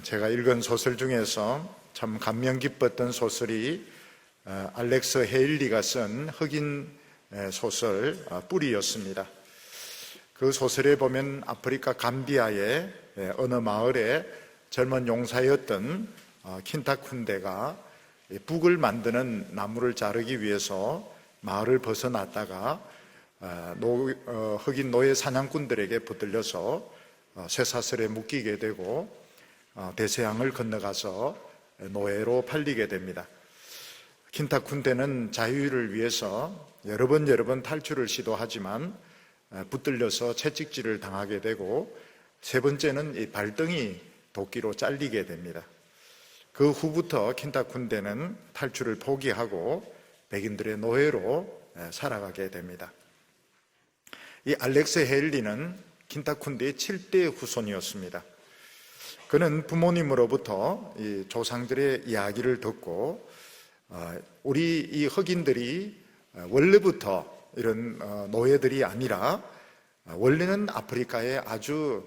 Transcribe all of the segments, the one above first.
제가 읽은 소설 중에서 참 감명 깊었던 소설이 알렉스 헤일리가 쓴 흑인 소설 뿌리였습니다. 그 소설에 보면 아프리카 감비아의 어느 마을에 젊은 용사였던 킨타쿤데가 북을 만드는 나무를 자르기 위해서 마을을 벗어났다가 흑인 노예 사냥꾼들에게 붙들려서 쇠사슬에 묶이게 되고 대서양을 건너가서 노예로 팔리게 됩니다. 킨타쿤데는 자유를 위해서 여러 번 탈출을 시도하지만 붙들려서 채찍질을 당하게 되고 세 번째는 이 발등이 도끼로 잘리게 됩니다. 그 후부터 킨타쿤데는 탈출을 포기하고 백인들의 노예로 살아가게 됩니다. 이 알렉스 헤일리는 킨타쿤데의 7대 후손이었습니다. 그는 부모님으로부터 이 조상들의 이야기를 듣고 우리 이 흑인들이 원래부터 이런 노예들이 아니라 원래는 아프리카의 아주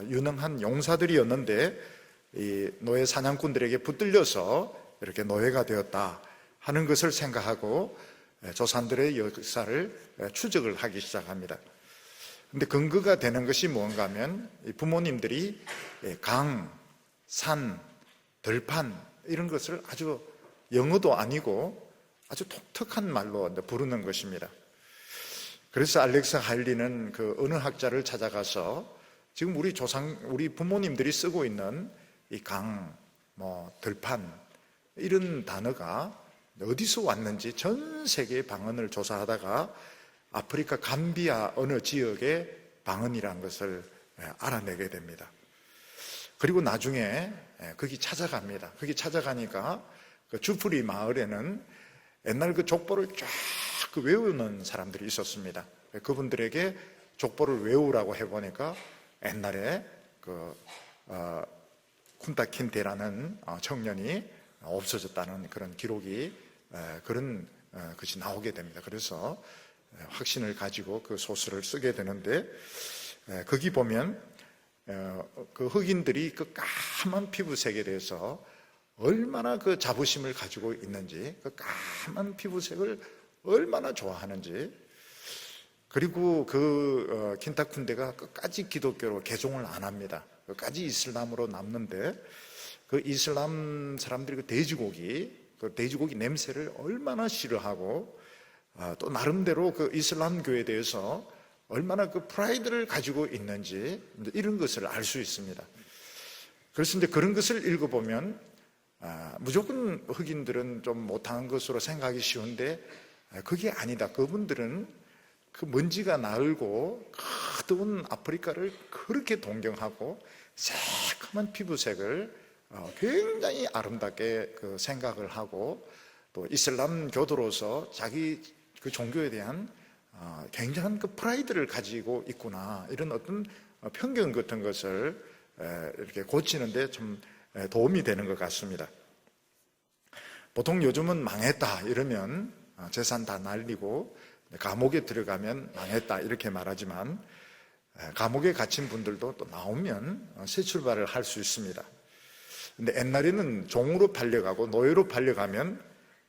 유능한 용사들이었는데 이 노예 사냥꾼들에게 붙들려서 이렇게 노예가 되었다 하는 것을 생각하고 조상들의 역사를 추적을 하기 시작합니다. 근데 근거가 되는 것이 무언가 하면 부모님들이 강, 산, 들판 이런 것을 아주 영어도 아니고 아주 독특한 말로 부르는 것입니다. 그래서 알렉스 헤일리는 그 어느 학자를 찾아가서 지금 우리 부모님들이 쓰고 있는 이 강, 들판 이런 단어가 어디서 왔는지 전 세계의 방언을 조사하다가 아프리카 감비아 어느 지역의 방언이라는 것을 알아내게 됩니다. 그리고 나중에 거기 찾아갑니다. 거기 찾아가니까 그 주프리 마을에는 옛날 그 족보를 쫙 외우는 사람들이 있었습니다. 그분들에게 족보를 외우라고 해보니까 옛날에 쿤타킨테라는 청년이 없어졌다는 그런 기록이 그런 것이 나오게 됩니다. 그래서 확신을 가지고 그 소설을 쓰게 되는데 거기 보면 그 흑인들이 그 까만 피부색에 대해서 얼마나 그 자부심을 가지고 있는지, 그 까만 피부색을 얼마나 좋아하는지, 그리고 그 킨타쿤데가 끝까지 기독교로 개종을 안 합니다. 끝까지 이슬람으로 남는데 그 이슬람 사람들이 그 돼지고기 냄새를 얼마나 싫어하고 또 나름대로 그 이슬람교에 대해서 얼마나 그 프라이드를 가지고 있는지 이런 것을 알 수 있습니다. 그래서 이제 그런 것을 읽어보면 무조건 흑인들은 좀 못한 것으로 생각하기 쉬운데 그게 아니다. 그분들은 그 먼지가 나을고 어두운 아프리카를 그렇게 동경하고 새까만 피부색을 굉장히 아름답게 그 생각을 하고 또 이슬람 교도로서 자기 그 종교에 대한 굉장한 그 프라이드를 가지고 있구나, 이런 어떤 편견 같은 것을 이렇게 고치는데 좀 도움이 되는 것 같습니다. 보통 요즘은 망했다 이러면 재산 다 날리고 감옥에 들어가면 망했다 이렇게 말하지만 감옥에 갇힌 분들도 또 나오면 새 출발을 할 수 있습니다. 근데 옛날에는 종으로 팔려가고 노예로 팔려가면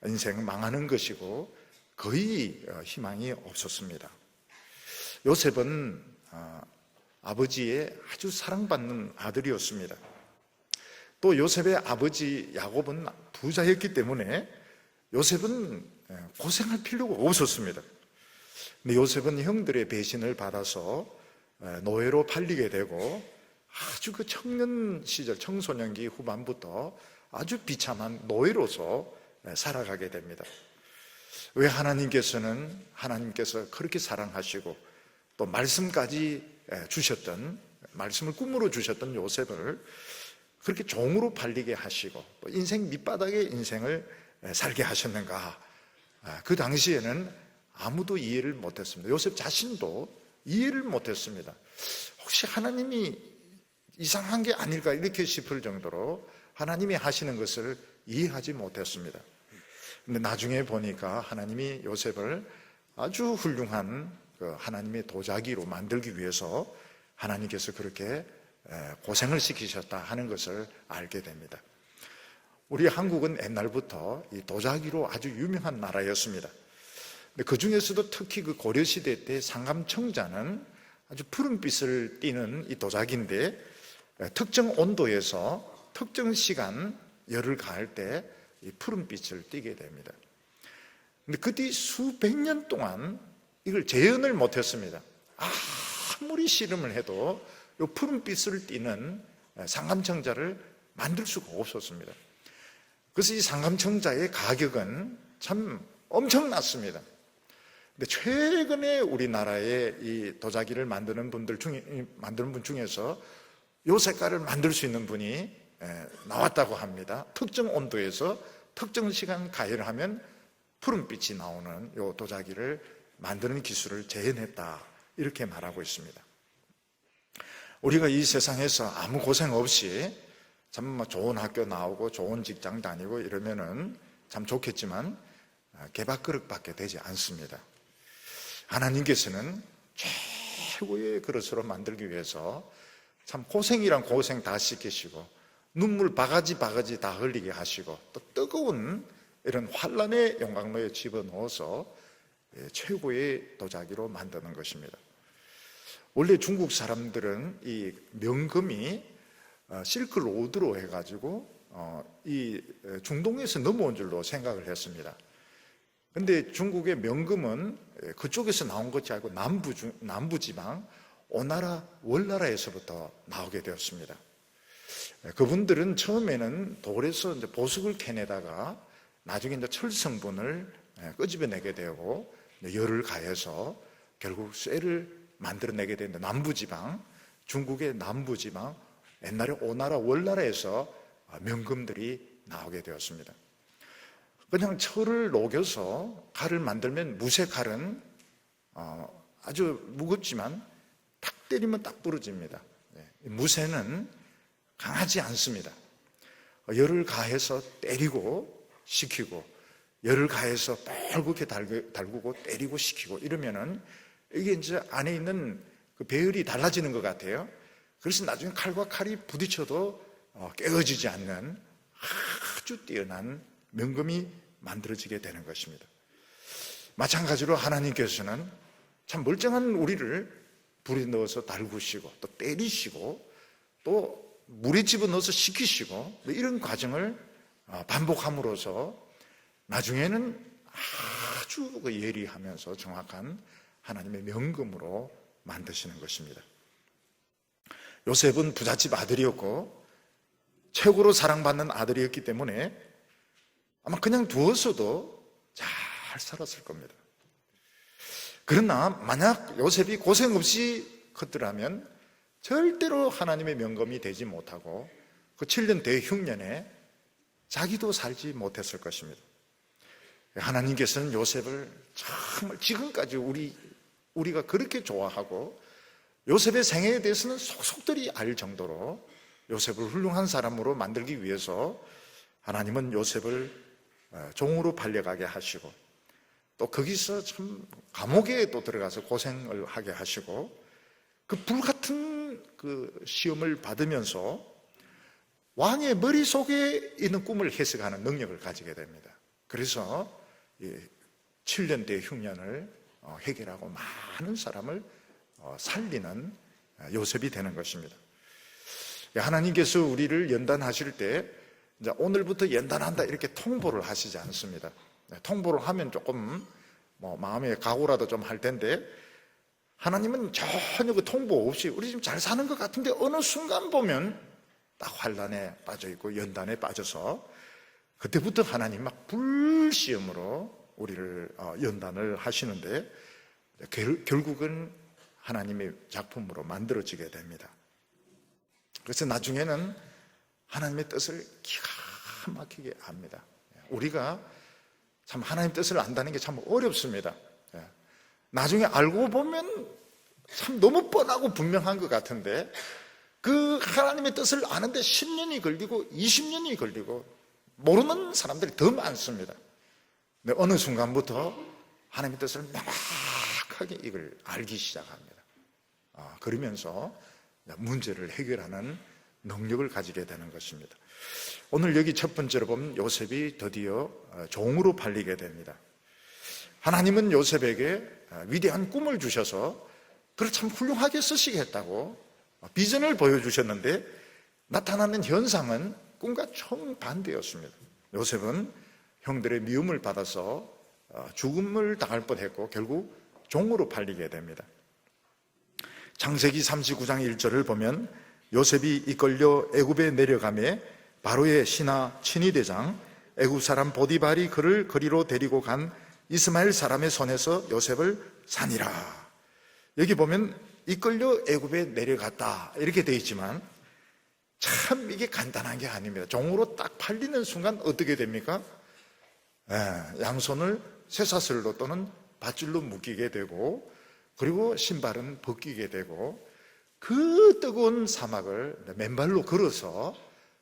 인생은 망하는 것이고 거의 희망이 없었습니다. 요셉은 아버지의 아주 사랑받는 아들이었습니다. 또 요셉의 아버지 야곱은 부자였기 때문에 요셉은 고생할 필요가 없었습니다. 근데 요셉은 형들의 배신을 받아서 노예로 팔리게 되고 아주 그 청년 시절, 청소년기 후반부터 아주 비참한 노예로서 살아가게 됩니다. 왜 하나님께서 그렇게 사랑하시고 또 말씀까지 주셨던, 말씀을 꿈으로 주셨던 요셉을 그렇게 종으로 팔리게 하시고 또 인생 밑바닥의 인생을 살게 하셨는가? 그 당시에는 아무도 이해를 못했습니다. 요셉 자신도 이해를 못했습니다. 혹시 하나님이 이상한 게 아닐까 이렇게 싶을 정도로 하나님이 하시는 것을 이해하지 못했습니다. 근데 나중에 보니까 하나님이 요셉을 아주 훌륭한 하나님의 도자기로 만들기 위해서 하나님께서 그렇게 고생을 시키셨다 하는 것을 알게 됩니다. 우리 한국은 옛날부터 이 도자기로 아주 유명한 나라였습니다. 그 중에서도 특히 그 고려시대 때 상감청자는 아주 푸른빛을 띠는 이 도자기인데, 특정 온도에서 특정 시간 열을 가할 때 이 푸른빛을 띠게 됩니다. 근데 그 뒤 수백 년 동안 이걸 재현을 못했습니다. 아무리 실험을 해도 이 푸른빛을 띠는 상감청자를 만들 수가 없었습니다. 그래서 이 상감청자의 가격은 참 엄청났습니다. 근데 최근에 우리나라에 이 도자기를 만드는 분 중에서 이 색깔을 만들 수 있는 분이 나왔다고 합니다. 특정 온도에서 특정 시간 가열하면 푸른빛이 나오는 이 도자기를 만드는 기술을 재현했다, 이렇게 말하고 있습니다. 우리가 이 세상에서 아무 고생 없이 참 좋은 학교 나오고 좋은 직장 다니고 이러면은 참 좋겠지만 개밥그릇밖에 되지 않습니다. 하나님께서는 최고의 그릇으로 만들기 위해서 참 고생이란 고생 다 시키시고 눈물 바가지 다 흘리게 하시고 또 뜨거운 이런 환란의 용광로에 집어넣어서 최고의 도자기로 만드는 것입니다. 원래 중국 사람들은 이 명금이 실크로드로 해가지고 이 중동에서 넘어온 줄로 생각을 했습니다. 근데 중국의 명금은 그쪽에서 나온 것이 아니고 남부지방 오나라 월나라에서부터 나오게 되었습니다. 그분들은 처음에는 돌에서 이제 보석을 캐내다가 나중에 이제 철성분을 끄집어내게 되고 열을 가해서 결국 쇠를 만들어내게 되는데, 남부지방, 중국의 남부지방, 옛날에 오나라 월나라에서 명금들이 나오게 되었습니다. 그냥 철을 녹여서 칼을 만들면, 무쇠칼은 아주 무겁지만 탁 때리면 딱 부러집니다. 무쇠는 강하지 않습니다. 열을 가해서 때리고 식히고, 열을 가해서 뻘겋게 달구고 때리고 식히고 이러면은 이게 이제 안에 있는 그 배열이 달라지는 것 같아요. 그래서 나중에 칼과 칼이 부딪혀도 깨어지지 않는 아주 뛰어난 명금이 만들어지게 되는 것입니다. 마찬가지로 하나님께서는 참 멀쩡한 우리를 불에 넣어서 달구시고 또 때리시고 또 물에 집어넣어서 식히시고 이런 과정을 반복함으로써 나중에는 아주 예리하면서 정확한 하나님의 명금으로 만드시는 것입니다. 요셉은 부잣집 아들이었고 최고로 사랑받는 아들이었기 때문에 아마 그냥 두었어도 잘 살았을 겁니다. 그러나 만약 요셉이 고생 없이 컸더라면 절대로 하나님의 명금이 되지 못하고 그 7년 대흉년에 자기도 살지 못했을 것입니다. 하나님께서는 요셉을 정말 지금까지 우리가 그렇게 좋아하고 요셉의 생애에 대해서는 속속들이 알 정도로 요셉을 훌륭한 사람으로 만들기 위해서 하나님은 요셉을 종으로 팔려가게 하시고 또 거기서 참 감옥에 또 들어가서 고생을 하게 하시고 그 불같은 그 시험을 받으면서 왕의 머릿속에 있는 꿈을 해석하는 능력을 가지게 됩니다. 그래서 7년 대흉년을 해결하고 많은 사람을 살리는 요셉이 되는 것입니다. 하나님께서 우리를 연단하실 때 이제 오늘부터 연단한다 이렇게 통보를 하시지 않습니다. 통보를 하면 조금 마음의 각오라도 좀 할 텐데, 하나님은 전혀 그 통보 없이 우리 지금 잘 사는 것 같은데 어느 순간 보면 딱 환란에 빠져 있고 연단에 빠져서 그때부터 하나님 막 불시험으로 우리를 연단을 하시는데 결국은 하나님의 작품으로 만들어지게 됩니다. 그래서 나중에는 하나님의 뜻을 기가 막히게 압니다. 우리가 참 하나님 뜻을 안다는 게 참 어렵습니다. 나중에 알고 보면 참 너무 뻔하고 분명한 것 같은데 그 하나님의 뜻을 아는데 10년이 걸리고 20년이 걸리고 모르는 사람들이 더 많습니다. 근데 어느 순간부터 하나님의 뜻을 명확하게 이걸 알기 시작합니다. 그러면서 문제를 해결하는 능력을 가지게 되는 것입니다. 오늘 여기 첫 번째로 보면 요셉이 드디어 종으로 팔리게 됩니다. 하나님은 요셉에게 위대한 꿈을 주셔서 그걸 참 훌륭하게 쓰시겠다고 비전을 보여주셨는데 나타나는 현상은 꿈과 정반대였습니다. 요셉은 형들의 미움을 받아서 죽음을 당할 뻔했고 결국 종으로 팔리게 됩니다. 창세기 39장 1절을 보면 요셉이 이끌려 애굽에 내려가매 바로의 신하 친위대장 애굽 사람 보디발이 그를 거리로 데리고 간 이스마엘 사람의 손에서 요셉을 산이라. 여기 보면 이끌려 애굽에 내려갔다 이렇게 되어 있지만 참 이게 간단한 게 아닙니다. 종으로 딱 팔리는 순간 어떻게 됩니까? 양손을 쇠사슬로 또는 밧줄로 묶이게 되고 그리고 신발은 벗기게 되고 그 뜨거운 사막을 맨발로 걸어서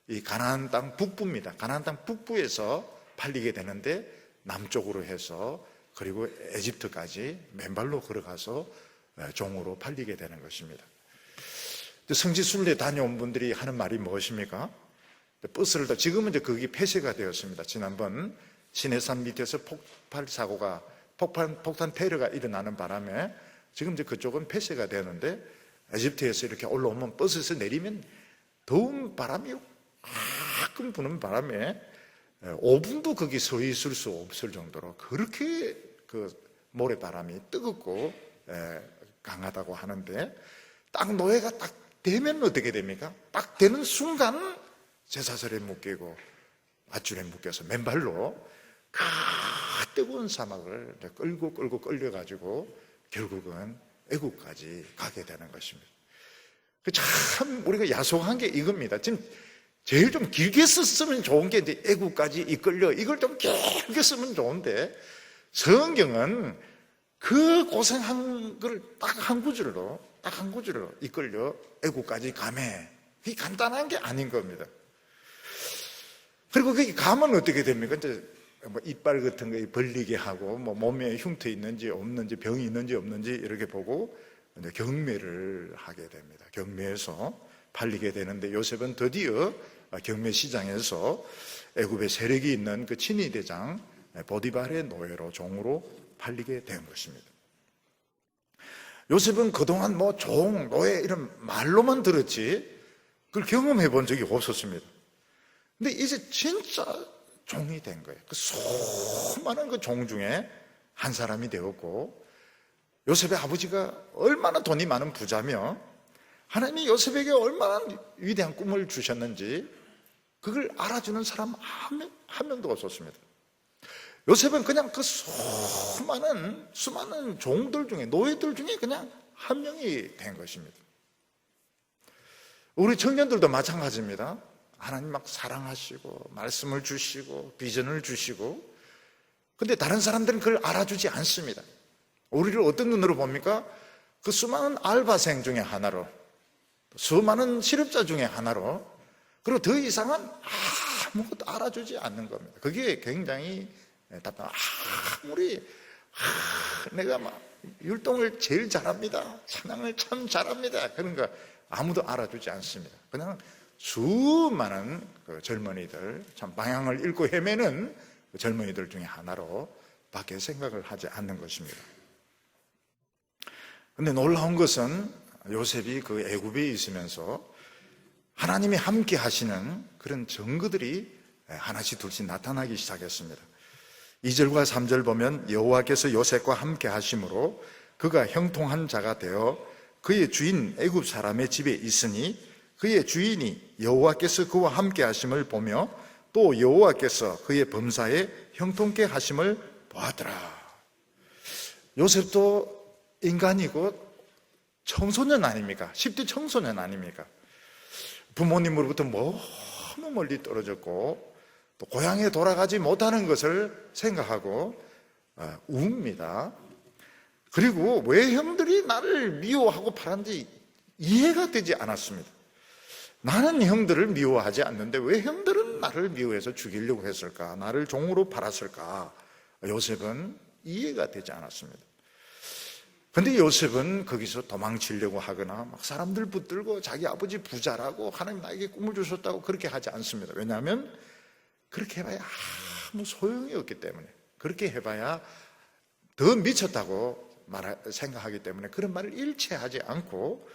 이 가나안 땅 북부입니다. 가나안 땅 북부에서 팔리게 되는데 남쪽으로 해서 그리고 에집트까지 맨발로 걸어가서 종으로 팔리게 되는 것입니다. 성지순례 다녀온 분들이 하는 말이 무엇입니까? 버스를 타 지금은 이제 거기 폐쇄가 되었습니다. 지난번 시내산 밑에서 폭탄 테러가 일어나는 바람에 지금 이제 그쪽은 폐쇄가 되는데 에집트에서 이렇게 올라오면 버스에서 내리면 더운 바람이 가끔 부는 바람에 5분도 거기 서 있을 수 없을 정도로 그렇게 그 모래바람이 뜨겁고 강하다고 하는데 딱 노예가 딱 되면 어떻게 됩니까? 딱 되는 순간 쇠사슬에 묶이고 밧줄에 묶여서 맨발로 그 뜨거운 사막을 끌고 끌려가지고 결국은 애국까지 가게 되는 것입니다. 참 우리가 야속한 게 이겁니다. 지금 제일 좀 길게 썼으면 좋은 게 이제 애국까지 이끌려 이걸 좀 길게 쓰면 좋은데 성경은 그 고생한 걸 딱 한 구절로 이끌려 애국까지 가매. 그게 간단한 게 아닌 겁니다. 그리고 거기 가면 어떻게 됩니까? 이제 뭐 이빨 같은 거 벌리게 하고 뭐 몸에 흉터 있는지 없는지 병이 있는지 없는지 이렇게 보고 이제 경매를 하게 됩니다. 경매에서 팔리게 되는데 요셉은 드디어 경매 시장에서 애굽에 세력이 있는 그 친위대장 보디발의 노예로 종으로 팔리게 된 것입니다. 요셉은 그동안 뭐 종, 노예 이런 말로만 들었지 그걸 경험해 본 적이 없었습니다. 근데 이제 진짜 종이 된 거예요. 그 수많은 그 종 중에 한 사람이 되었고 요셉의 아버지가 얼마나 돈이 많은 부자며 하나님이 요셉에게 얼마나 위대한 꿈을 주셨는지 그걸 알아주는 사람 한 명도 없었습니다. 요셉은 그냥 그 수많은 종들 중에 노예들 중에 그냥 한 명이 된 것입니다. 우리 청년들도 마찬가지입니다. 하나님 막 사랑하시고 말씀을 주시고 비전을 주시고 근데 다른 사람들은 그걸 알아주지 않습니다. 우리를 어떤 눈으로 봅니까? 그 수많은 알바생 중에 하나로 수많은 실업자 중에 하나로 그리고 더 이상은 아무것도 알아주지 않는 겁니다. 그게 굉장히 답답. 아무리 내가 막 율동을 제일 잘합니다. 찬양을 참 잘합니다. 그런 거 아무도 알아주지 않습니다. 그냥 수많은 그 젊은이들 참 방향을 잃고 헤매는 그 젊은이들 중에 하나로 밖에 생각을 하지 않는 것입니다. 그런데 놀라운 것은 요셉이 그 애굽에 있으면서 하나님이 함께 하시는 그런 증거들이 하나씩 둘씩 나타나기 시작했습니다. 2절과 3절 보면 여호와께서 요셉과 함께 하심으로 그가 형통한 자가 되어 그의 주인 애굽 사람의 집에 있으니 그의 주인이 여호와께서 그와 함께 하심을 보며 또 여호와께서 그의 범사에 형통케 하심을 보았더라. 요셉도 인간이고 청소년 아닙니까? 10대 청소년 아닙니까? 부모님으로부터 너무 멀리 떨어졌고 또 고향에 돌아가지 못하는 것을 생각하고 웁니다. 그리고 왜 형들이 나를 미워하고 팔았는지 이해가 되지 않았습니다. 나는 형들을 미워하지 않는데 왜 형들은 나를 미워해서 죽이려고 했을까? 나를 종으로 팔았을까? 요셉은 이해가 되지 않았습니다. 근데 요셉은 거기서 도망치려고 하거나 막 사람들 붙들고 자기 아버지 부자라고 하나님 나에게 꿈을 주셨다고 그렇게 하지 않습니다. 왜냐하면 그렇게 해봐야 아무 소용이 없기 때문에, 그렇게 해봐야 더 미쳤다고 생각하기 때문에 그런 말을 일체하지 않고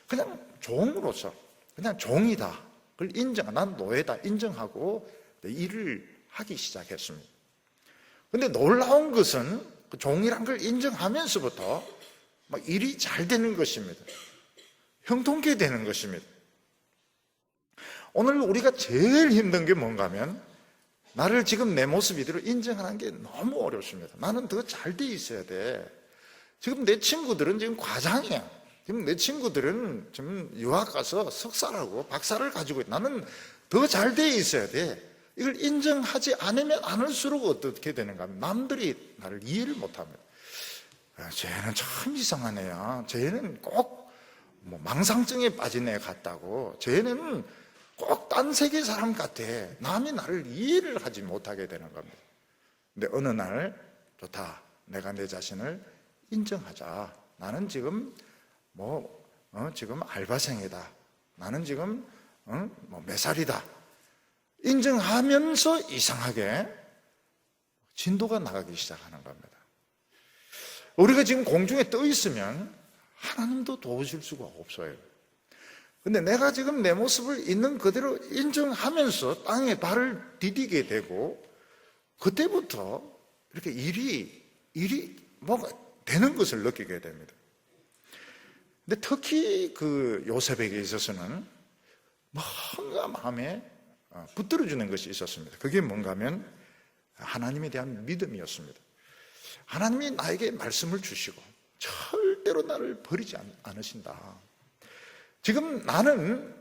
그냥 종으로서 그냥 종이다, 그걸 난 노예다 인정하고 일을 하기 시작했습니다. 근데 놀라운 것은 그 종이란 걸 인정하면서부터 막 일이 잘 되는 것입니다. 형통케 되는 것입니다. 오늘 우리가 제일 힘든 게 뭔가 하면 나를 지금 내 모습 이대로 인정하는 게 너무 어렵습니다. 나는 더 잘 돼 있어야 돼. 지금 내 친구들은 지금 과장이야. 지금 내 친구들은 지금 유학 가서 석사라고 박사를 가지고 있다. 나는 더 잘 돼 있어야 돼. 이걸 인정하지 않으면 않을수록 어떻게 되는가 하면 남들이 나를 이해를 못합니다. 쟤는 참 이상하네요. 쟤는 꼭 뭐 망상증에 빠진 애 같다고. 쟤는 꼭 딴 세계 사람 같아. 남이 나를 이해를 하지 못하게 되는 겁니다. 근데 어느 날 좋다. 내가 내 자신을 인정하자. 나는 지금 지금 알바생이다. 나는 지금 몇 살이다. 인정하면서 이상하게 진도가 나가기 시작하는 겁니다. 우리가 지금 공중에 떠 있으면 하나님도 도우실 수가 없어요. 근데 내가 지금 내 모습을 있는 그대로 인정하면서 땅에 발을 디디게 되고 그때부터 이렇게 일이 뭐가 되는 것을 느끼게 됩니다. 근데 특히 그 요셉에게 있어서는 뭔가 마음에 붙들어주는 것이 있었습니다. 그게 뭔가 하면 하나님에 대한 믿음이었습니다. 하나님이 나에게 말씀을 주시고 절대로 나를 버리지 않으신다. 지금 나는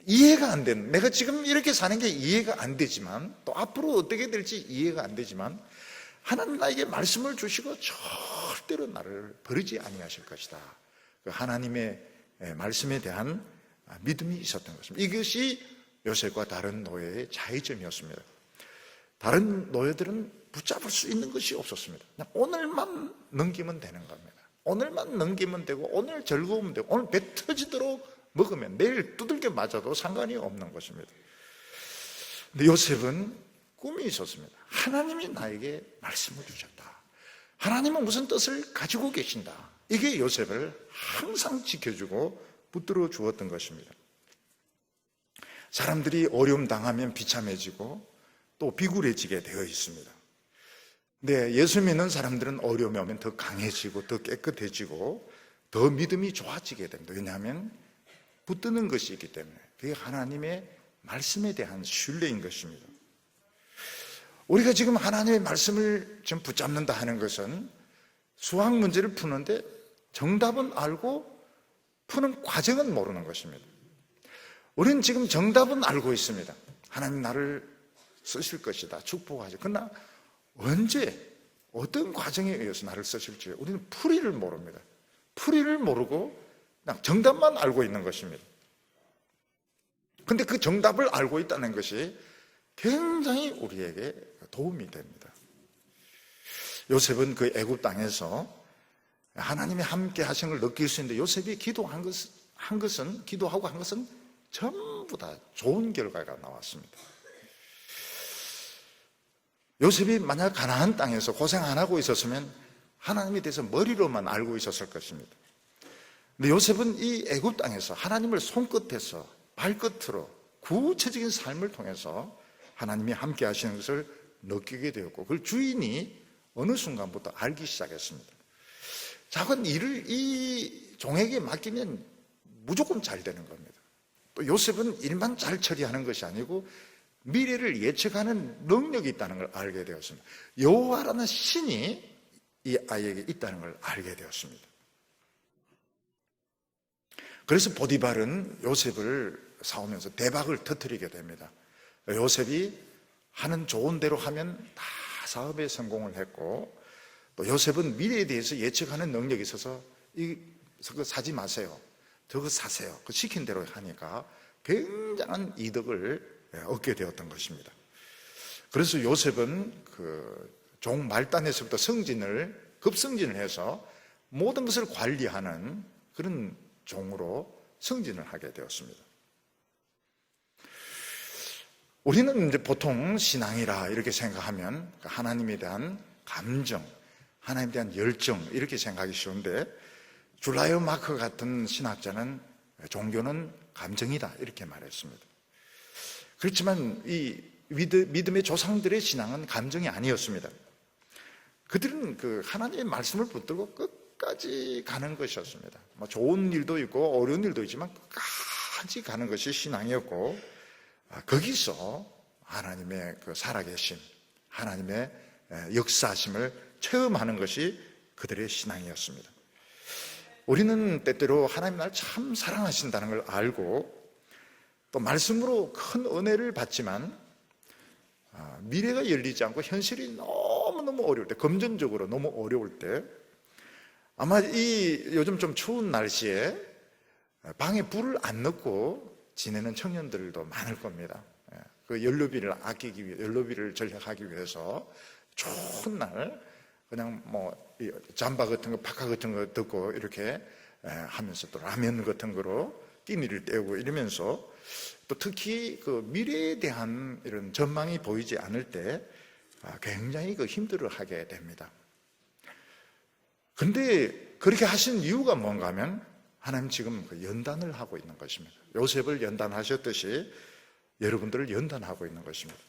이해가 안 되는, 내가 지금 이렇게 사는 게 이해가 안 되지만 또 앞으로 어떻게 될지 이해가 안 되지만 하나님 나에게 말씀을 주시고 절대로 나를 버리지 아니하실 것이다. 그 하나님의 말씀에 대한 믿음이 있었던 것입니다. 이것이 요셉과 다른 노예의 차이점이었습니다. 다른 노예들은 붙잡을 수 있는 것이 없었습니다. 그냥 오늘만 넘기면 되는 겁니다. 오늘만 넘기면 되고 오늘 즐거우면 되고 오늘 배 터지도록 먹으면 내일 두들겨 맞아도 상관이 없는 것입니다. 근데 요셉은 꿈이 있었습니다. 하나님이 나에게 말씀을 주셨다. 하나님은 무슨 뜻을 가지고 계신다. 이게 요셉을 항상 지켜주고 붙들어 주었던 것입니다. 사람들이 어려움 당하면 비참해지고 또 비굴해지게 되어 있습니다. 근데 예수 믿는 사람들은 어려움이 오면 더 강해지고 더 깨끗해지고 더 믿음이 좋아지게 됩니다. 왜냐하면 붙드는 것이 있기 때문에 그게 하나님의 말씀에 대한 신뢰인 것입니다. 우리가 지금 하나님의 말씀을 좀 붙잡는다 하는 것은 수학 문제를 푸는데 정답은 알고 푸는 과정은 모르는 것입니다. 우리는 지금 정답은 알고 있습니다. 하나님 나를 쓰실 것이다. 축복하죠. 그러나 언제 어떤 과정에 의해서 나를 쓰실지 우리는 풀이를 모릅니다. 풀이를 모르고 그냥 정답만 알고 있는 것입니다. 그런데 그 정답을 알고 있다는 것이 굉장히 우리에게 도움이 됩니다. 요셉은 그 애굽 땅에서 하나님이 함께 하신 걸 느낄 수 있는데 요셉이 기도하고 한 것은 전부 다 좋은 결과가 나왔습니다. 요셉이 만약 가나안 땅에서 고생 안 하고 있었으면 하나님에 대해서 머리로만 알고 있었을 것입니다. 근데 요셉은 이 애굽 땅에서 하나님을 손끝에서 발끝으로 구체적인 삶을 통해서 하나님이 함께 하시는 것을 느끼게 되었고 그걸 주인이 어느 순간부터 알기 시작했습니다. 작은 일을 이 종에게 맡기면 무조건 잘 되는 겁니다. 또 요셉은 일만 잘 처리하는 것이 아니고 미래를 예측하는 능력이 있다는 걸 알게 되었습니다. 여호와라는 신이 이 아이에게 있다는 걸 알게 되었습니다. 그래서 보디발은 요셉을 사오면서 대박을 터뜨리게 됩니다. 요셉이 하는 좋은 대로 하면 다 사업에 성공을 했고 또 요셉은 미래에 대해서 예측하는 능력이 있어서 그거 사지 마세요. 저거 사세요. 그 시킨 대로 하니까 굉장한 이득을 얻게 되었던 것입니다. 그래서 요셉은 그 종 말단에서부터 급승진을 해서 모든 것을 관리하는 그런 종으로 승진을 하게 되었습니다. 우리는 이제 보통 신앙이라 이렇게 생각하면 하나님에 대한 감정, 하나님에 대한 열정 이렇게 생각하기 쉬운데, 줄라이어 마크 같은 신학자는 종교는 감정이다 이렇게 말했습니다. 그렇지만 이 믿음의 조상들의 신앙은 감정이 아니었습니다. 그들은 그 하나님의 말씀을 붙들고 끝까지 가는 것이었습니다. 뭐 좋은 일도 있고 어려운 일도 있지만 끝까지 가는 것이 신앙이었고, 거기서 하나님의 그 살아계심, 하나님의 역사하심을 체험하는 것이 그들의 신앙이었습니다. 우리는 때때로 하나님 나를 참 사랑하신다는 걸 알고 또 말씀으로 큰 은혜를 받지만 미래가 열리지 않고 현실이 너무너무 어려울 때, 금전적으로 너무 어려울 때, 아마 이 요즘 좀 추운 날씨에 방에 불을 안 넣고 지내는 청년들도 많을 겁니다. 그 연료비를 아끼기 위해, 연료비를 절약하기 위해서 좋은 날 그냥 뭐 잠바 같은 거, 파카 같은 거 듣고 이렇게 하면서 또 라면 같은 거로 끼니를 때우고 이러면서, 또 특히 그 미래에 대한 이런 전망이 보이지 않을 때 굉장히 그 힘들어하게 됩니다. 근데 그렇게 하신 이유가 뭔가 하면 하나님 지금 그 연단을 하고 있는 것입니다. 요셉을 연단하셨듯이 여러분들을 연단하고 있는 것입니다.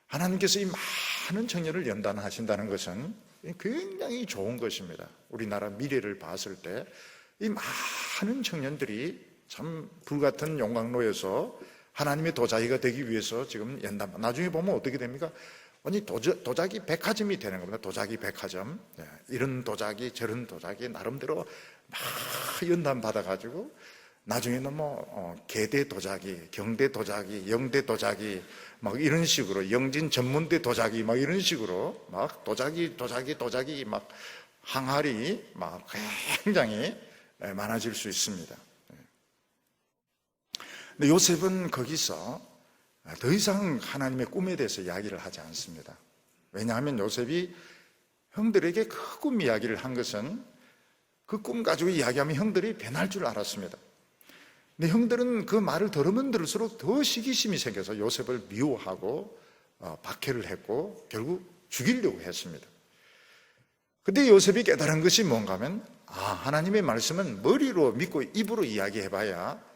하나님께서 이 많은 청년을 연단하신다는 것은 굉장히 좋은 것입니다. 우리나라 미래를 봤을 때 이 많은 청년들이 참 불같은 용광로에서 하나님의 도자기가 되기 위해서 지금 연단, 나중에 보면 어떻게 됩니까? 아니 도자기 백화점이 되는 겁니다. 도자기 백화점. 이런 도자기 저런 도자기 나름대로 막 연단 받아가지고 나중에는 뭐 계대 도자기, 경대 도자기, 영대 도자기 막 이런 식으로, 영진 전문대 도자기 막 이런 식으로 막 도자기 막 항아리 막 굉장히 많아질 수 있습니다. 근데 요셉은 거기서 더 이상 하나님의 꿈에 대해서 이야기를 하지 않습니다. 왜냐하면 요셉이 형들에게 그 꿈 이야기를 한 것은 그 꿈 가지고 이야기하면 형들이 변할 줄 알았습니다. 근데 형들은 그 말을 들으면 들을수록 더 시기심이 생겨서 요셉을 미워하고 박해를 했고 결국 죽이려고 했습니다. 근데 요셉이 깨달은 것이 뭔가 하면, 하나님의 말씀은 머리로 믿고 입으로 이야기해봐야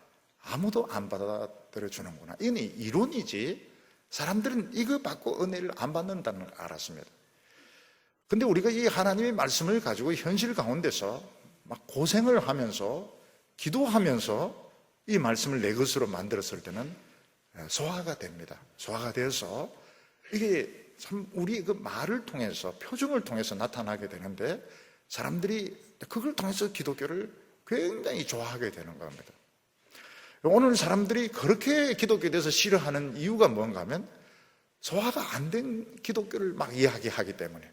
아무도 안 받아들여 주는구나. 이건 이론이지 사람들은 이거 받고 은혜를 안 받는다는 걸 알았습니다. 근데 우리가 이 하나님의 말씀을 가지고 현실 가운데서 막 고생을 하면서 기도하면서 이 말씀을 내 것으로 만들었을 때는 소화가 됩니다. 소화가 되어서 이게 참 우리 그 말을 통해서, 표정을 통해서 나타나게 되는데 사람들이 그걸 통해서 기독교를 굉장히 좋아하게 되는 겁니다. 오늘 사람들이 그렇게 기독교에 대해서 싫어하는 이유가 뭔가 하면 소화가 안 된 기독교를 막 이야기하기 때문에,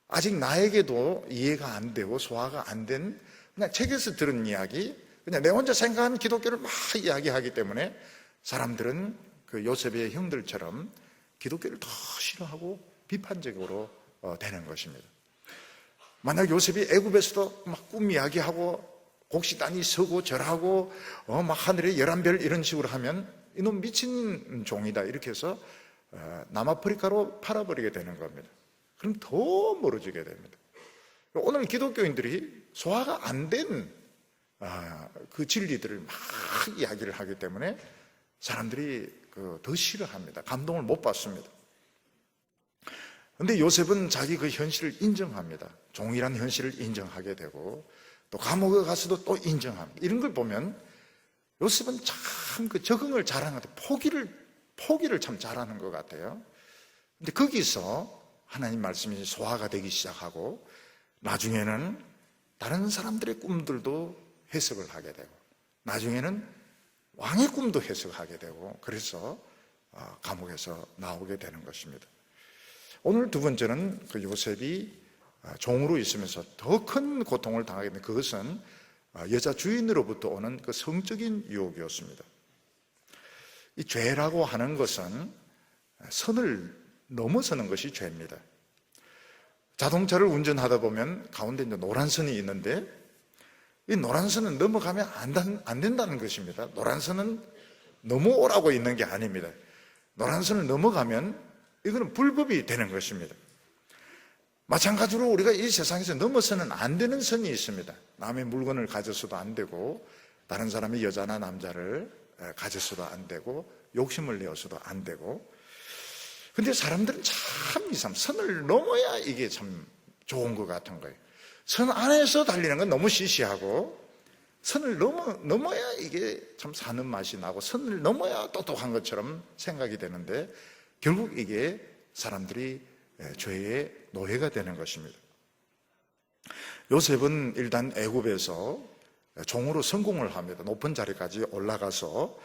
아직 나에게도 이해가 안 되고 소화가 안 된 그냥 책에서 들은 이야기, 그냥 내 혼자 생각하는 기독교를 막 이야기하기 때문에 사람들은 그 요셉의 형들처럼 기독교를 더 싫어하고 비판적으로 되는 것입니다. 만약 요셉이 애굽에서도 막 꿈 이야기하고 곡식단이 서고 절하고 막 하늘에 11별 이런 식으로 하면 이놈 미친 종이다 이렇게 해서 남아프리카로 팔아버리게 되는 겁니다. 그럼 더 멀어지게 됩니다. 오늘 기독교인들이 소화가 안 된 그 진리들을 막 이야기를 하기 때문에 사람들이 더 싫어합니다. 감동을 못 받습니다. 그런데 요셉은 자기 그 현실을 인정합니다. 종이란 현실을 인정하게 되고 또 감옥에 가서도 또 인정합니다. 이런 걸 보면 요셉은 참 그 적응을 잘하는 것 같아요. 포기를 참 잘하는 것 같아요. 근데 거기서 하나님 말씀이 소화가 되기 시작하고 나중에는 다른 사람들의 꿈들도 해석을 하게 되고 나중에는 왕의 꿈도 해석하게 되고 그래서 감옥에서 나오게 되는 것입니다. 오늘 두 번째는 그 요셉이 종으로 있으면서 더 큰 고통을 당하게 된 그것은 여자 주인으로부터 오는 그 성적인 유혹이었습니다. 이 죄라고 하는 것은 선을 넘어서는 것이 죄입니다. 자동차를 운전하다 보면 가운데 이제 노란 선이 있는데 이 노란 선은 넘어가면 안 된다는 것입니다. 노란 선은 넘어오라고 있는 게 아닙니다. 노란 선을 넘어가면 이거는 불법이 되는 것입니다. 마찬가지로 우리가 이 세상에서 넘어서는 안 되는 선이 있습니다. 남의 물건을 가져서도 안 되고 다른 사람의 여자나 남자를 가져서도 안 되고 욕심을 내어서도 안 되고. 근데 사람들은 참 이상 선을 넘어야 이게 참 좋은 것 같은 거예요. 선 안에서 달리는 건 너무 시시하고 선을 넘어야 이게 참 사는 맛이 나고 선을 넘어야 똑똑한 것처럼 생각이 되는데 결국 이게 사람들이 죄의 노예가 되는 것입니다. 요셉은 일단 애굽에서 종으로 성공을 합니다. 높은 자리까지 올라가서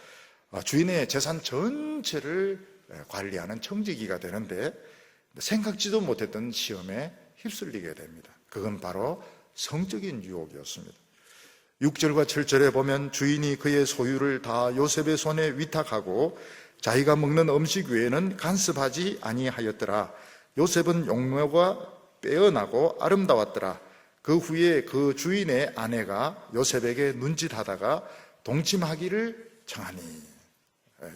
주인의 재산 전체를 관리하는 청지기가 되는데 생각지도 못했던 시험에 휩쓸리게 됩니다. 그건 바로 성적인 유혹이었습니다. 6절과 7절에 보면 주인이 그의 소유를 다 요셉의 손에 위탁하고 자기가 먹는 음식 외에는 간섭하지 아니하였더라. 요셉은 용모가 빼어나고 아름다웠더라. 그 후에 그 주인의 아내가 요셉에게 눈짓하다가 동침하기를 청하니.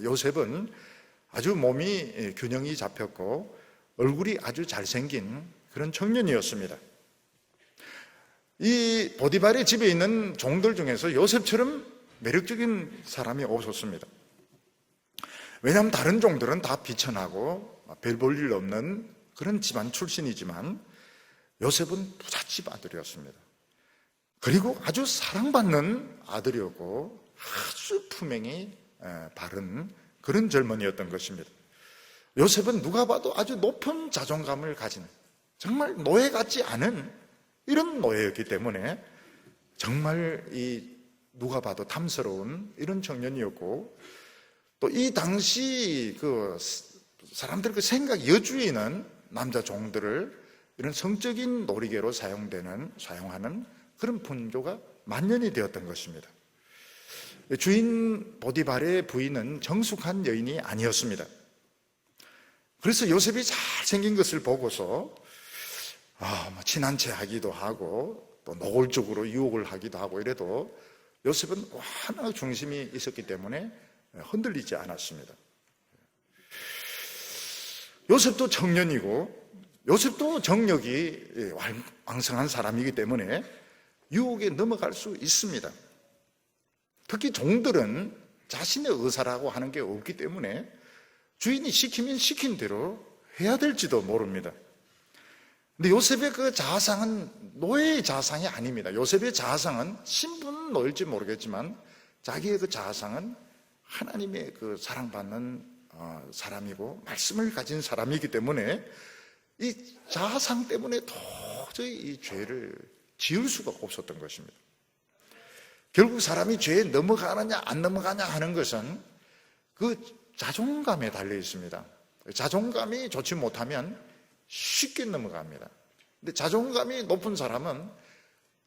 요셉은 아주 몸이 균형이 잡혔고 얼굴이 아주 잘생긴 그런 청년이었습니다. 이 보디발의 집에 있는 종들 중에서 요셉처럼 매력적인 사람이 없었습니다. 왜냐하면 다른 종들은 다 비천하고 별 볼 일 없는 그런 집안 출신이지만 요셉은 부잣집 아들이었습니다. 그리고 아주 사랑받는 아들이었고 아주 품행이 바른 그런 젊은이였던 것입니다. 요셉은 누가 봐도 아주 높은 자존감을 가진 정말 노예 같지 않은 이런 노예였기 때문에 정말 누가 봐도 탐스러운 이런 청년이었고 또 이 당시 사람들 생각 여주인은 남자 종들을 이런 성적인 놀이개로 사용하는 그런 풍조가 만연이 되었던 것입니다. 주인 보디발의 부인은 정숙한 여인이 아니었습니다. 그래서 요셉이 잘생긴 것을 보고서 친한 체 하기도 하고 또 노골적으로 유혹을 하기도 하고 이래도 요셉은 워낙 중심이 있었기 때문에 흔들리지 않았습니다. 요셉도 청년이고 요셉도 정력이 왕성한 사람이기 때문에 유혹에 넘어갈 수 있습니다. 특히 종들은 자신의 의사라고 하는 게 없기 때문에 주인이 시키면 시킨 대로 해야 될지도 모릅니다. 근데 요셉의 그 자아상은 노예의 자아상이 아닙니다. 요셉의 자아상은 신분은 노일지 모르겠지만 자기의 그 자아상은 하나님의 그 사랑받는 사람이고 말씀을 가진 사람이기 때문에 이 자아상 때문에 도저히 이 죄를 지을 수가 없었던 것입니다. 결국 사람이 죄에 넘어가느냐 안 넘어가냐 하는 것은 그 자존감에 달려 있습니다. 자존감이 좋지 못하면 쉽게 넘어갑니다. 근데 자존감이 높은 사람은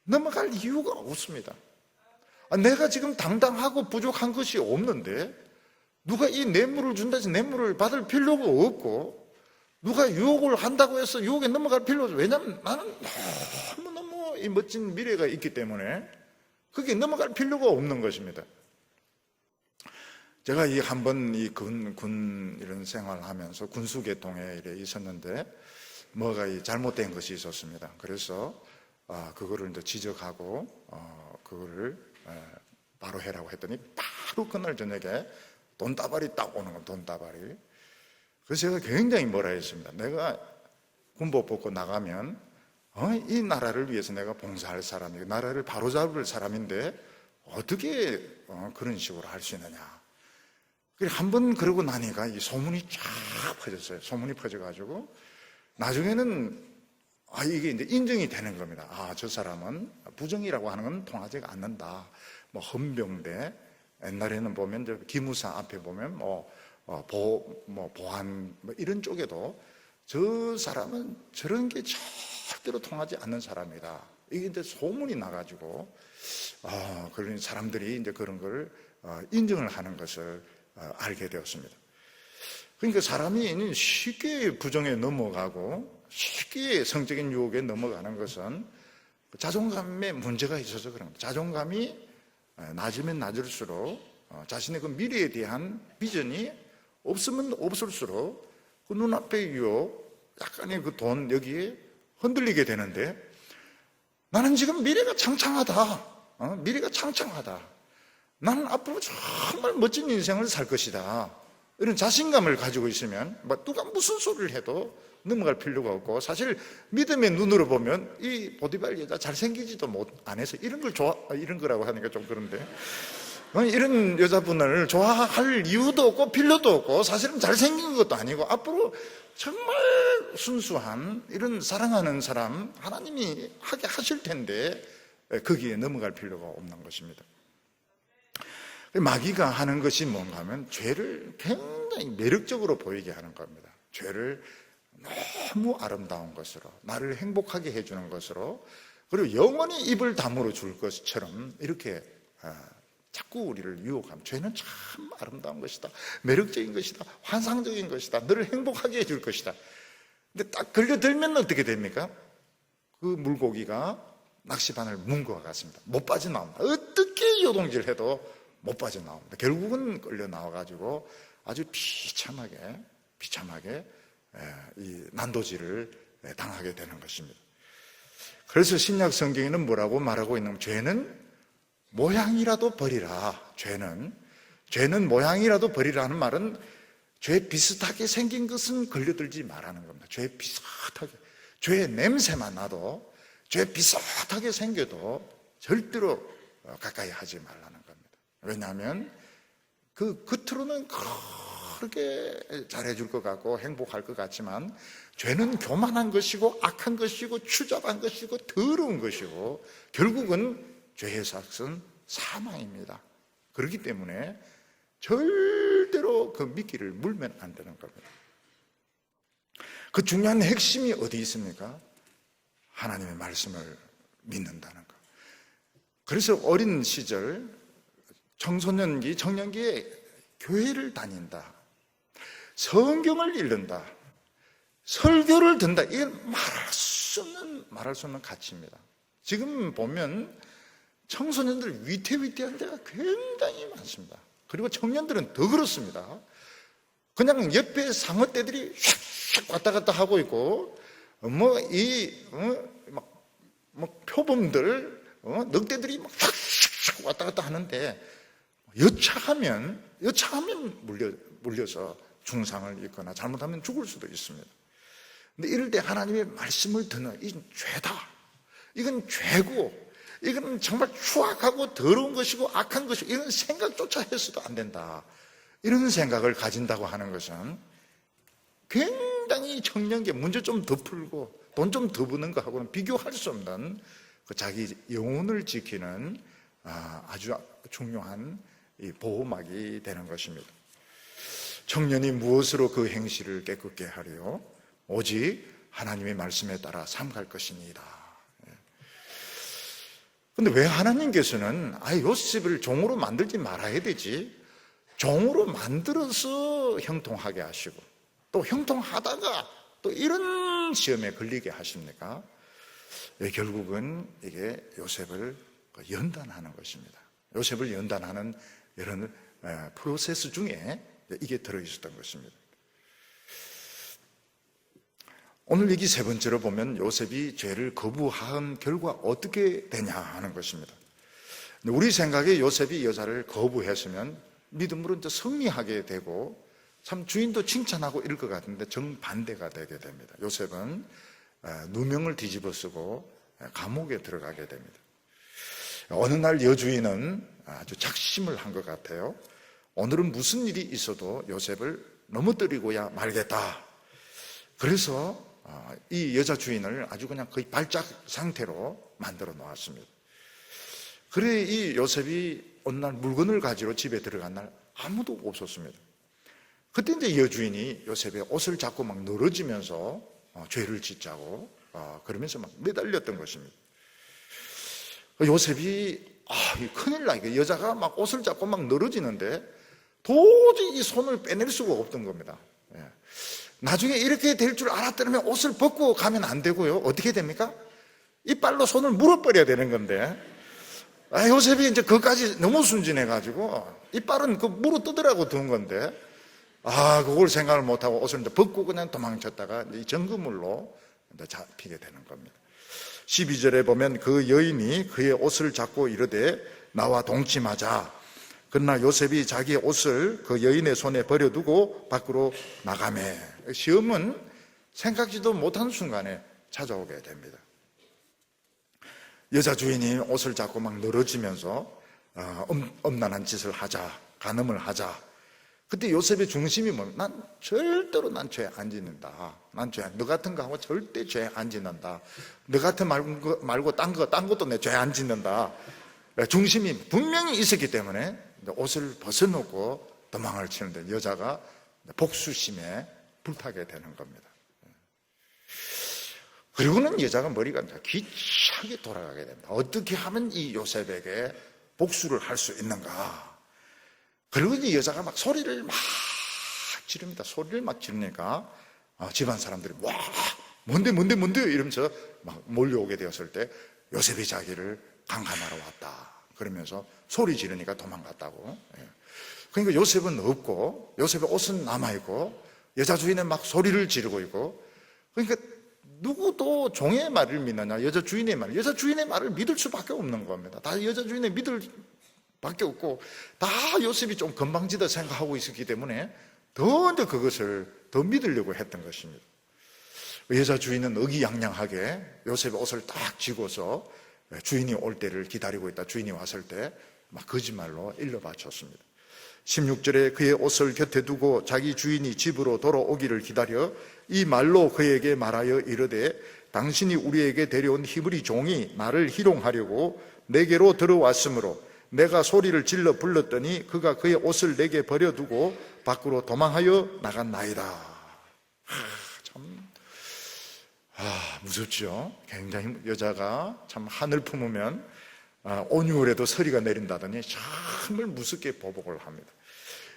넘어갈 이유가 없습니다. 내가 지금 당당하고 부족한 것이 없는데 누가 이 뇌물을 준다 해서 뇌물을 받을 필요가 없고 누가 유혹을 한다고 해서 유혹에 넘어갈 필요가 없어요. 왜냐하면 나는 너무너무 이 멋진 미래가 있기 때문에 그게 넘어갈 필요가 없는 것입니다. 제가 한번 군 이런 생활을 하면서 군수계통에 있었는데 뭐가 잘못된 것이 있었습니다. 그래서 그거를 이제 지적하고 그거를 바로 해라고 했더니 바로 그날 저녁에 돈다발이 딱 오는 겁니다. 돈다발이. 그래서 제가 굉장히 뭐라 했습니다. 내가 군복 벗고 나가면 이 나라를 위해서 내가 봉사할 사람이고 나라를 바로잡을 사람인데 어떻게 그런 식으로 할 수 있느냐. 한번 그러고 나니까 이 소문이 쫙 퍼졌어요. 소문이 퍼져가지고 나중에는 이게 이제 인정이 되는 겁니다. 저 사람은 부정이라고 하는 건 통하지가 않는다. 뭐 헌병대, 옛날에는 보면 이제 기무사 앞에 보면 보안 이런 쪽에도 저 사람은 저런 게 절대로 통하지 않는 사람이다. 이게 이제 소문이 나가지고 그런 사람들이 이제 그런 걸 인정을 하는 것을 알게 되었습니다. 그러니까 사람이 쉽게 부정에 넘어가고 쉽게 성적인 유혹에 넘어가는 것은 자존감에 문제가 있어서 그런 겁니다. 자존감이 낮으면 낮을수록 자신의 그 미래에 대한 비전이 없으면 없을수록 그 눈앞의 유혹, 약간의 그 돈 여기에 흔들리게 되는데, 나는 지금 미래가 창창하다. 미래가 창창하다. 나는 앞으로 정말 멋진 인생을 살 것이다. 이런 자신감을 가지고 있으면 누가 무슨 소리를 해도 넘어갈 필요가 없고, 사실 믿음의 눈으로 보면 이 보디발 여자 잘생기지도 안 해서 이런 거라고 하니까 좀 그런데, 이런 여자분을 좋아할 이유도 없고 필요도 없고, 사실은 잘생긴 것도 아니고 앞으로 정말 순수한 이런 사랑하는 사람 하나님이 하게 하실 텐데 거기에 넘어갈 필요가 없는 것입니다. 마귀가 하는 것이 뭔가 하면 죄를 굉장히 매력적으로 보이게 하는 겁니다. 죄를 너무 아름다운 것으로, 나를 행복하게 해주는 것으로, 그리고 영원히 입을 다물어 줄 것처럼 이렇게 자꾸 우리를 유혹하면, 죄는 참 아름다운 것이다, 매력적인 것이다, 환상적인 것이다, 너를 행복하게 해줄 것이다. 근데 딱 걸려들면 어떻게 됩니까? 그 물고기가 낚시바늘 문 것과 같습니다. 못 빠져나옵니다. 어떻게 요동질 해도 못 빠져나옵니다. 결국은 끌려 나와가지고 아주 비참하게 이 난도질을 당하게 되는 것입니다. 그래서 신약 성경에는 뭐라고 말하고 있냐면, 죄는 모양이라도 버리라. 죄는 모양이라도 버리라는 말은 죄 비슷하게 생긴 것은 걸려들지 말라는 겁니다. 죄 비슷하게, 죄의 냄새만 나도, 죄 비슷하게 생겨도 절대로 가까이 하지 말라는 겁니다. 왜냐하면 그 겉으로는 그렇게 잘해줄 것 같고 행복할 것 같지만, 죄는 교만한 것이고 악한 것이고 추잡한 것이고 더러운 것이고 결국은 죄의 삭은 사망입니다. 그렇기 때문에 절대로 그 미끼를 물면 안 되는 겁니다. 그 중요한 핵심이 어디 있습니까? 하나님의 말씀을 믿는다는 것. 그래서 어린 시절, 청소년기, 청년기에 교회를 다닌다, 성경을 읽는다, 설교를 듣는다, 이건 말할 수 없는 가치입니다. 지금 보면 청소년들 위태위태한 데가 굉장히 많습니다. 그리고 청년들은 더 그렇습니다. 그냥 옆에 상어떼들이 휙휙 왔다 갔다 하고 있고, 표범들, 늑대들이 막 휙휙 왔다 갔다 하는데, 여차하면 물려서 중상을 입거나 잘못하면 죽을 수도 있습니다. 근데 이럴 때 하나님의 말씀을 듣는, 이건 죄다, 이건 죄고, 이건 정말 추악하고 더러운 것이고 악한 것이고, 이런 생각조차 해서도 안 된다, 이런 생각을 가진다고 하는 것은 굉장히 청년기에 문제 좀 더 풀고 돈 좀 더 버는 거하고는 비교할 수 없는 그 자기 영혼을 지키는 아주 중요한 이 보호막이 되는 것입니다. 청년이 무엇으로 그 행실을 깨끗게 하리요? 오직 하나님의 말씀에 따라 삼갈 것이니이다. 근데 왜 하나님께서는 요셉을 종으로 만들지 말아야 되지, 종으로 만들어서 형통하게 하시고 또 형통하다가 또 이런 시험에 걸리게 하십니까? 결국은 이게 요셉을 연단하는 것입니다. 요셉을 연단하는 이런 프로세스 중에 이게 들어있었던 것입니다. 오늘 얘기 세 번째로 보면 요셉이 죄를 거부한 결과 어떻게 되냐 하는 것입니다. 우리 생각에 요셉이 여자를 거부했으면 믿음으로 이제 승리하게 되고 참 주인도 칭찬하고 이럴 것 같은데 정반대가 되게 됩니다. 요셉은 누명을 뒤집어 쓰고 감옥에 들어가게 됩니다. 어느 날 여주인은 아주 작심을 한 것 같아요. 오늘은 무슨 일이 있어도 요셉을 넘어뜨리고야 말겠다. 그래서 이 여자 주인을 아주 그냥 거의 발작 상태로 만들어 놓았습니다. 그래 이 요셉이 어느 날 물건을 가지러 집에 들어간 날 아무도 없었습니다. 그때 이제 여주인이 요셉의 옷을 잡고 막 늘어지면서 죄를 짓자고 그러면서 막 매달렸던 것입니다. 요셉이 큰일 나, 이게 여자가 막 옷을 잡고 막 늘어지는데 도저히 이 손을 빼낼 수가 없던 겁니다. 나중에 이렇게 될 줄 알았다면 옷을 벗고 가면 안 되고요. 어떻게 됩니까? 이빨로 손을 물어버려야 되는 건데, 요셉이 이제 그것까지 너무 순진해가지고 이빨은 그 물어 뜯으라고 둔 건데, 그걸 생각을 못하고 옷을 이제 벗고 그냥 도망쳤다가 이 정그물로 이제 잡히게 되는 겁니다. 12절에 보면 그 여인이 그의 옷을 잡고 이르되 나와 동침하자. 그러나 요셉이 자기의 옷을 그 여인의 손에 버려두고 밖으로 나가매. 시험은 생각지도 못한 순간에 찾아오게 됩니다. 여자 주인이 옷을 잡고 막 늘어지면서 엄난한 짓을 하자, 간음을 하자. 그때 요셉의 중심이 뭐냐면 난 절대로 죄 안 짓는다. 너 같은 거 하고 절대 죄 안 짓는다. 너 같은 말고 딴 것도 내 죄 안 짓는다. 중심이 분명히 있었기 때문에 옷을 벗어놓고 도망을 치는데 여자가 복수심에 불타게 되는 겁니다. 그리고는 여자가 머리가 기차게 돌아가게 됩니다. 어떻게 하면 이 요셉에게 복수를 할 수 있는가? 그리고 이 여자가 막 소리를 막 지릅니다. 소리를 막 지르니까 집안 사람들이 와 뭔데 이러면서 막 몰려오게 되었을 때 요셉이 자기를 강간하러 왔다 그러면서 소리 지르니까 도망갔다고. 그러니까 요셉은 없고 요셉의 옷은 남아있고 여자 주인은 막 소리를 지르고 있고, 그러니까 누구도 종의 말을 믿느냐 여자 주인의 말을 믿을 수밖에 없는 겁니다. 다 여자 주인의 믿을 밖에 없고 다 요셉이 좀 건방지다 생각하고 있었기 때문에 더 그것을 더 믿으려고 했던 것입니다. 여자 주인은 의기양양하게 요셉의 옷을 딱 쥐고서 주인이 올 때를 기다리고 있다. 주인이 왔을 때 막 거짓말로 일러 바쳤습니다. 16절에 그의 옷을 곁에 두고 자기 주인이 집으로 돌아오기를 기다려 이 말로 그에게 말하여 이르되 당신이 우리에게 데려온 히브리 종이 나를 희롱하려고 내게로 들어왔으므로 내가 소리를 질러 불렀더니 그가 그의 옷을 내게 버려두고 밖으로 도망하여 나갔나이다. 참 무섭죠. 굉장히 여자가 참 하늘 품으면 온유월에도 서리가 내린다더니 정말 무섭게 보복을 합니다.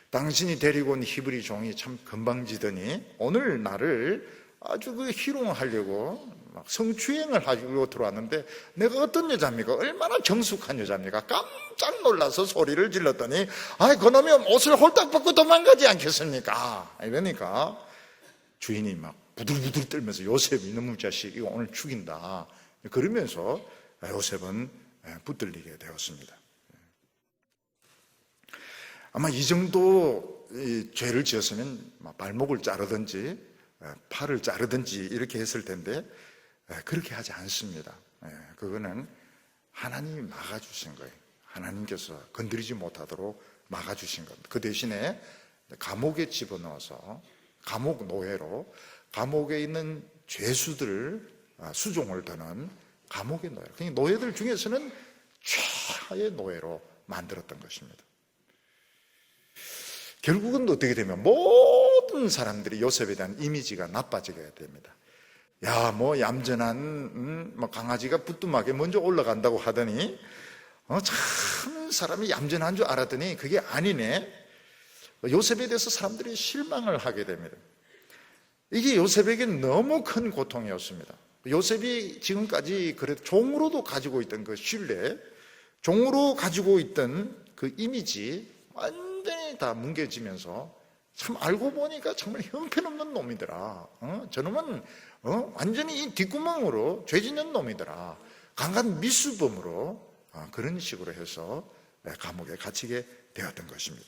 당신이 데리고 온 히브리 종이 참 건방지더니 오늘 나를 아주 희롱하려고 막 성추행을 하려고 들어왔는데 내가 어떤 여자입니까? 얼마나 정숙한 여자입니까? 깜짝 놀라서 소리를 질렀더니 그놈이 옷을 홀딱 벗고 도망가지 않겠습니까? 이러니까 주인이 막 부들부들 떨면서 요셉 이놈의 자식 이거 오늘 죽인다 그러면서 요셉은 붙들리게 되었습니다. 아마 이 정도 죄를 지었으면 발목을 자르든지 팔을 자르든지 이렇게 했을 텐데 그렇게 하지 않습니다. 그거는 하나님이 막아주신 거예요. 하나님께서 건드리지 못하도록 막아주신 겁니다. 그 대신에 감옥에 집어넣어서 감옥 노예로 감옥에 있는 죄수들을 수종을 드는 감옥의 노예로, 그러니까 노예들 중에서는 최하의 노예로 만들었던 것입니다. 결국은 어떻게 되면 모든 사람들이 요셉에 대한 이미지가 나빠지게 됩니다. 얌전한 강아지가 부뚜막에 먼저 올라간다고 하더니 참 사람이 얌전한 줄 알았더니 그게 아니네. 요셉에 대해서 사람들이 실망을 하게 됩니다. 이게 요셉에게 너무 큰 고통이었습니다. 요셉이 지금까지 그래도 종으로도 가지고 있던 그 신뢰, 종으로 가지고 있던 그 이미지 완전히 다 뭉개지면서 참 알고 보니까 정말 형편없는 놈이더라. 저놈은 완전히 이 뒷구멍으로 죄 짓는 놈이더라. 강간 미수범으로 그런 식으로 해서 감옥에 갇히게 되었던 것입니다.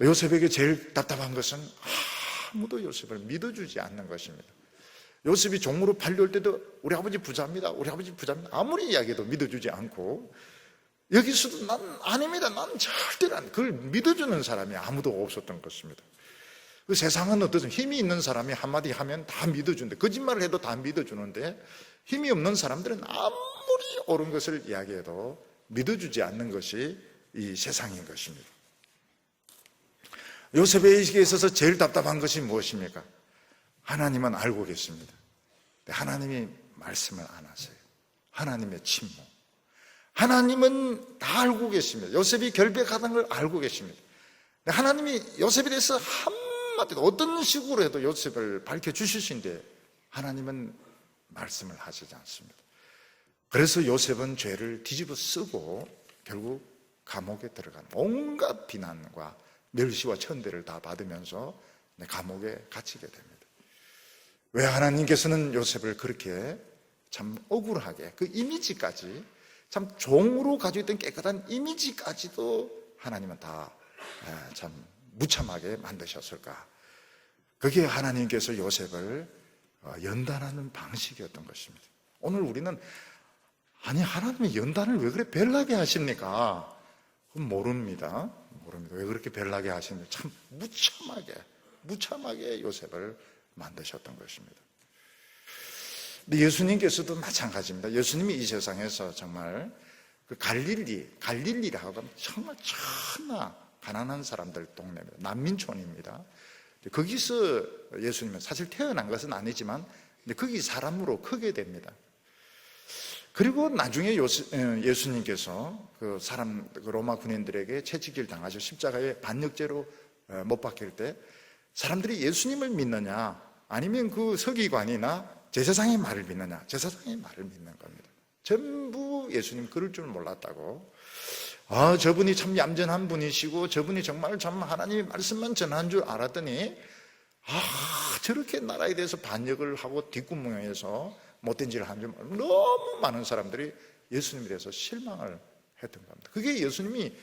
요셉에게 제일 답답한 것은 아무도 요셉을 믿어주지 않는 것입니다. 요셉이 종으로 팔려올 때도 우리 아버지 부자입니다. 아무리 이야기해도 믿어주지 않고 여기서도 난 아닙니다. 난 절대로 안. 그걸 믿어주는 사람이 아무도 없었던 것입니다. 그 세상은 어떠죠? 힘이 있는 사람이 한마디 하면 다 믿어주는데 거짓말을 해도 다 믿어주는데 힘이 없는 사람들은 아무리 옳은 것을 이야기해도 믿어주지 않는 것이 이 세상인 것입니다. 요셉에게 있어서 제일 답답한 것이 무엇입니까? 하나님은 알고 계십니다. 하나님이 말씀을 안 하세요. 하나님의 침묵. 하나님은 다 알고 계십니다. 요셉이 결백하다는 걸 알고 계십니다. 하나님이 요셉에 대해서 한마디 어떤 식으로 해도 요셉을 밝혀주시신데 하나님은 말씀을 하시지 않습니다. 그래서 요셉은 죄를 뒤집어 쓰고 결국 감옥에 들어간 온갖 비난과 멸시와 천대를 다 받으면서 감옥에 갇히게 됩니다. 왜 하나님께서는 요셉을 그렇게 참 억울하게 그 이미지까지 참 종으로 가지고 있던 깨끗한 이미지까지도 하나님은 다 참 무참하게 만드셨을까? 그게 하나님께서 요셉을 연단하는 방식이었던 것입니다. 오늘 우리는 아니 하나님이 연단을 왜 그래 별나게 하십니까? 그건 모릅니다. 왜 그렇게 별나게 하시는지 참 무참하게 요셉을 만드셨던 것입니다. 근데 예수님께서도 마찬가지입니다. 예수님이 이 세상에서 정말 그 갈릴리라고 하면 정말 천하 가난한 사람들 동네입니다. 난민촌입니다. 거기서 예수님은 사실 태어난 것은 아니지만 거기 사람으로 크게 됩니다. 그리고 나중에 예수님께서 그 로마 군인들에게 채찍질 당하셔 십자가에 반역죄로 못 박힐 때 사람들이 예수님을 믿느냐 아니면 그 서기관이나 제사장의 말을 믿느냐? 제사장의 말을 믿는 겁니다. 전부 예수님 그럴 줄 몰랐다고. 저분이 참 얌전한 분이시고 저분이 정말 참 하나님의 말씀만 전한 줄 알았더니 저렇게 나라에 대해서 반역을 하고 뒷구멍에서 못된 짓을 한 줄 너무 많은 사람들이 예수님에 대해서 실망을 했던 겁니다. 그게 예수님이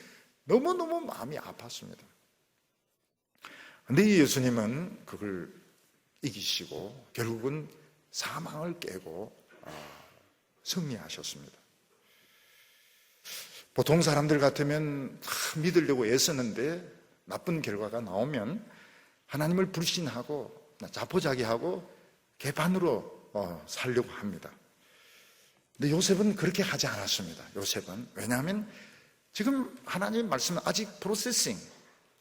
너무너무 마음이 아팠습니다. 그런데 예수님은 그걸 이기시고 결국은 사망을 깨고 승리하셨습니다. 보통 사람들 같으면 믿으려고 애쓰는데 나쁜 결과가 나오면 하나님을 불신하고 자포자기하고 개판으로 살려고 합니다. 근데 요셉은 그렇게 하지 않았습니다. 요셉은 왜냐하면 지금 하나님의 말씀은 아직 프로세싱,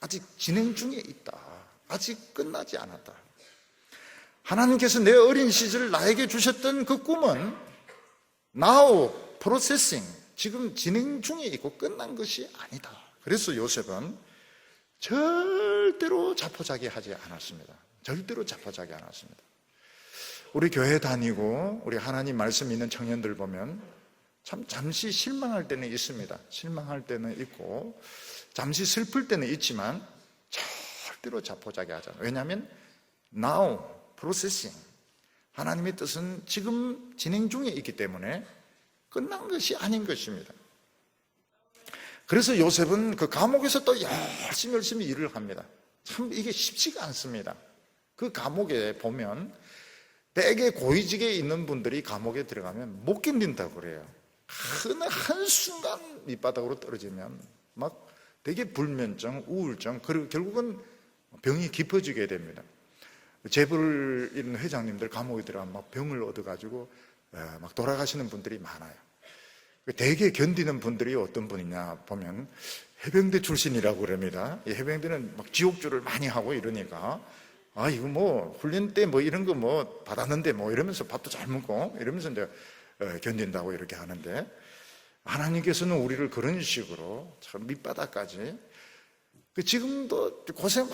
아직 진행 중에 있다. 아직 끝나지 않았다. 하나님께서 내 어린 시절 나에게 주셨던 그 꿈은 now processing, 지금 진행 중에 있고 끝난 것이 아니다. 그래서 요셉은 절대로 자포자기하지 않았습니다. 절대로 자포자기 않았습니다. 우리 교회 다니고 우리 하나님 말씀 있는 청년들 보면 참 잠시 실망할 때는 있습니다. 실망할 때는 있고 잠시 슬플 때는 있지만 절대로 자포자기 하지 않아요. 왜냐하면 now processing, 하나님의 뜻은 지금 진행 중에 있기 때문에 끝난 것이 아닌 것입니다. 그래서 요셉은 그 감옥에서 또 열심히 일을 합니다. 참 이게 쉽지가 않습니다. 그 감옥에 보면 대개 고위직에 있는 분들이 감옥에 들어가면 못 견딘다고 그래요. 한순간 밑바닥으로 떨어지면 막 되게 불면증, 우울증, 그리고 결국은 병이 깊어지게 됩니다. 재벌 있는 회장님들 감옥에 들어가면 막 병을 얻어가지고 막 돌아가시는 분들이 많아요. 되게 견디는 분들이 어떤 분이냐 보면 해병대 출신이라고 그럽니다. 이 해병대는 막 지옥주를 많이 하고 이러니까 이거 뭐 훈련 때 뭐 이런 거 뭐 받았는데 뭐 이러면서 밥도 잘 먹고 이러면서 이제 견딘다고 이렇게 하는데 하나님께서는 우리를 그런 식으로 참 밑바닥까지 지금도 고생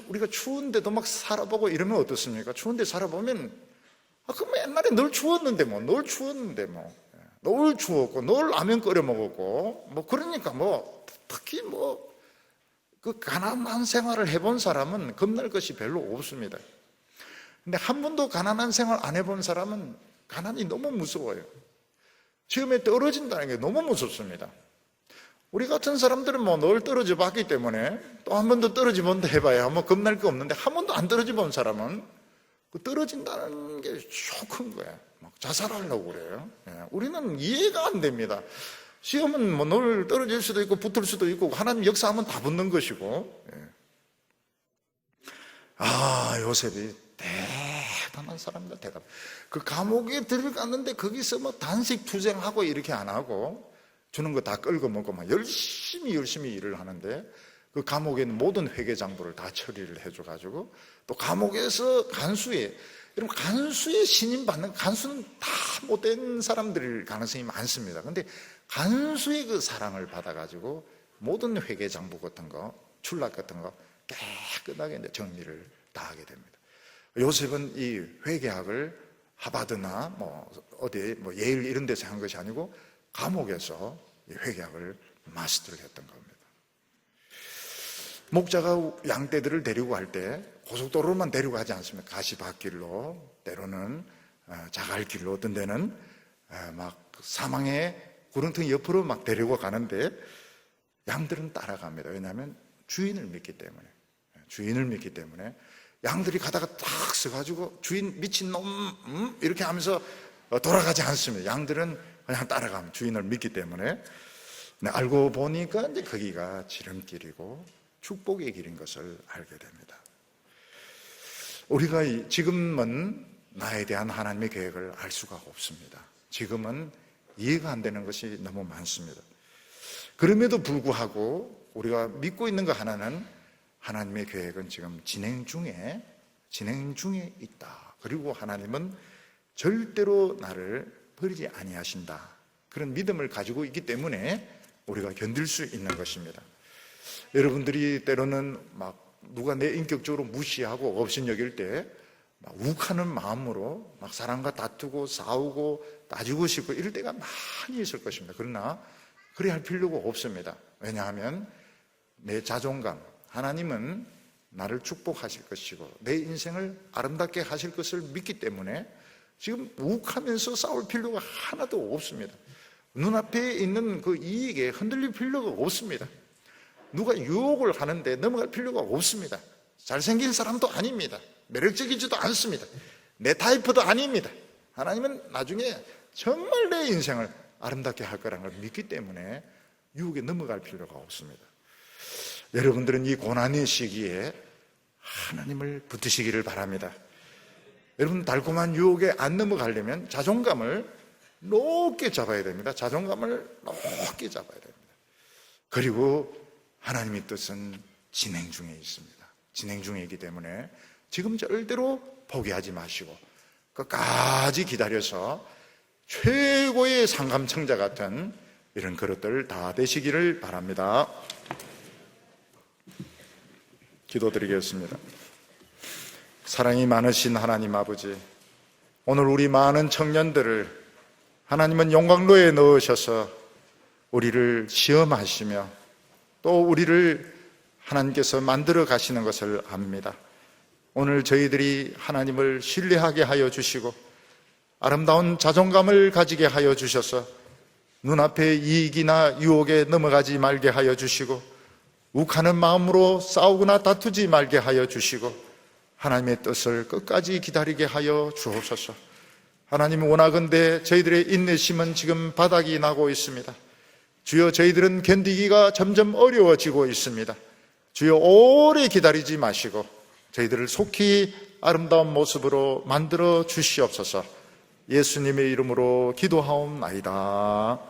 우리가 추운데도 막 살아보고 이러면 어떻습니까? 추운데 살아보면 그럼 옛날에 늘 추웠는데 늘 추웠고 늘 라면 끓여 먹었고 뭐 그러니까 뭐 특히 뭐 그 가난한 생활을 해본 사람은 겁날 것이 별로 없습니다. 근데 한 번도 가난한 생활 안 해본 사람은 가난이 너무 무서워요. 처음에 떨어진다는 게 너무 무섭습니다. 우리 같은 사람들은 뭐 늘 떨어져 봤기 때문에 또 한 번 더 떨어져 본다 해봐야 뭐 겁날 거 없는데 한 번도 안 떨어져 본 사람은 그 떨어진다는 게 쇼크인 거예요. 막 자살하려고 그래요. 우리는 이해가 안 됩니다. 시험은 뭐 늘 떨어질 수도 있고 붙을 수도 있고 하나님 역사하면 다 붙는 것이고. 요셉이 대단한 사람이다. 대단. 그 감옥에 들어갔는데 거기서 뭐 단식 투쟁하고 이렇게 안 하고 주는 거 다 끌고 먹고 막 열심히 일을 하는데 그 감옥에 있는 모든 회계장부를 다 처리를 해줘가지고 또 감옥에서 여러분 간수에 신임받는 간수는 다 못된 사람들일 가능성이 많습니다. 근데 간수의 그 사랑을 받아가지고 모든 회계장부 같은 거, 출납 같은 거 깨끗하게 이제 정리를 다 하게 됩니다. 요셉은 이 회계학을 하버드나 어디 예일 이런 데서 한 것이 아니고 감옥에서 이 회계학을 마스터를 했던 겁니다. 목자가 양떼들을 데리고 갈 때 고속도로만 데리고 가지 않습니까? 가시밭길로, 때로는 자갈길로, 어떤 데는 막 사망의 구렁텅이 옆으로 막 데리고 가는데 양들은 따라갑니다. 왜냐하면 주인을 믿기 때문에 양들이 가다가 탁 서가지고 주인 미친 놈 이렇게 하면서 돌아가지 않습니다. 양들은 그냥 따라가면 주인을 믿기 때문에. 알고 보니까 이제 거기가 지름길이고 축복의 길인 것을 알게 됩니다. 우리가 지금은 나에 대한 하나님의 계획을 알 수가 없습니다. 지금은 이해가 안 되는 것이 너무 많습니다. 그럼에도 불구하고 우리가 믿고 있는 것 하나는 하나님의 계획은 지금 진행 중에 있다. 그리고 하나님은 절대로 나를 버리지 아니하신다. 그런 믿음을 가지고 있기 때문에 우리가 견딜 수 있는 것입니다. 여러분들이 때로는 막 누가 내 인격적으로 무시하고 업신여길 때 막 욱하는 마음으로 막 사람과 다투고 싸우고 따지고 싶고 이럴 때가 많이 있을 것입니다. 그러나 그래야 할 필요가 없습니다. 왜냐하면 내 자존감, 하나님은 나를 축복하실 것이고 내 인생을 아름답게 하실 것을 믿기 때문에 지금 욱하면서 싸울 필요가 하나도 없습니다. 눈앞에 있는 그 이익에 흔들릴 필요가 없습니다. 누가 유혹을 하는데 넘어갈 필요가 없습니다. 잘생긴 사람도 아닙니다. 매력적이지도 않습니다. 내 타입도 아닙니다. 하나님은 나중에 정말 내 인생을 아름답게 할 거라는 걸 믿기 때문에 유혹에 넘어갈 필요가 없습니다. 여러분들은 이 고난의 시기에 하나님을 붙드시기를 바랍니다. 여러분, 달콤한 유혹에 안 넘어가려면 자존감을 높게 잡아야 됩니다. 자존감을 높게 잡아야 됩니다. 그리고 하나님의 뜻은 진행 중에 있습니다. 진행 중에 있기 때문에 지금 절대로 포기하지 마시고 끝까지 기다려서 최고의 상감청자 같은 이런 그릇들 다 되시기를 바랍니다. 기도드리겠습니다. 사랑이 많으신 하나님 아버지, 오늘 우리 많은 청년들을 하나님은 용광로에 넣으셔서 우리를 시험하시며 또 우리를 하나님께서 만들어 가시는 것을 압니다. 오늘 저희들이 하나님을 신뢰하게 하여 주시고 아름다운 자존감을 가지게 하여 주셔서 눈앞의 이익이나 유혹에 넘어가지 말게 하여 주시고 욱하는 마음으로 싸우거나 다투지 말게 하여 주시고 하나님의 뜻을 끝까지 기다리게 하여 주옵소서. 하나님, 원하건대 저희들의 인내심은 지금 바닥이 나고 있습니다. 주여, 저희들은 견디기가 점점 어려워지고 있습니다. 주여, 오래 기다리지 마시고 저희들을 속히 아름다운 모습으로 만들어 주시옵소서. 예수님의 이름으로 기도하옵나이다.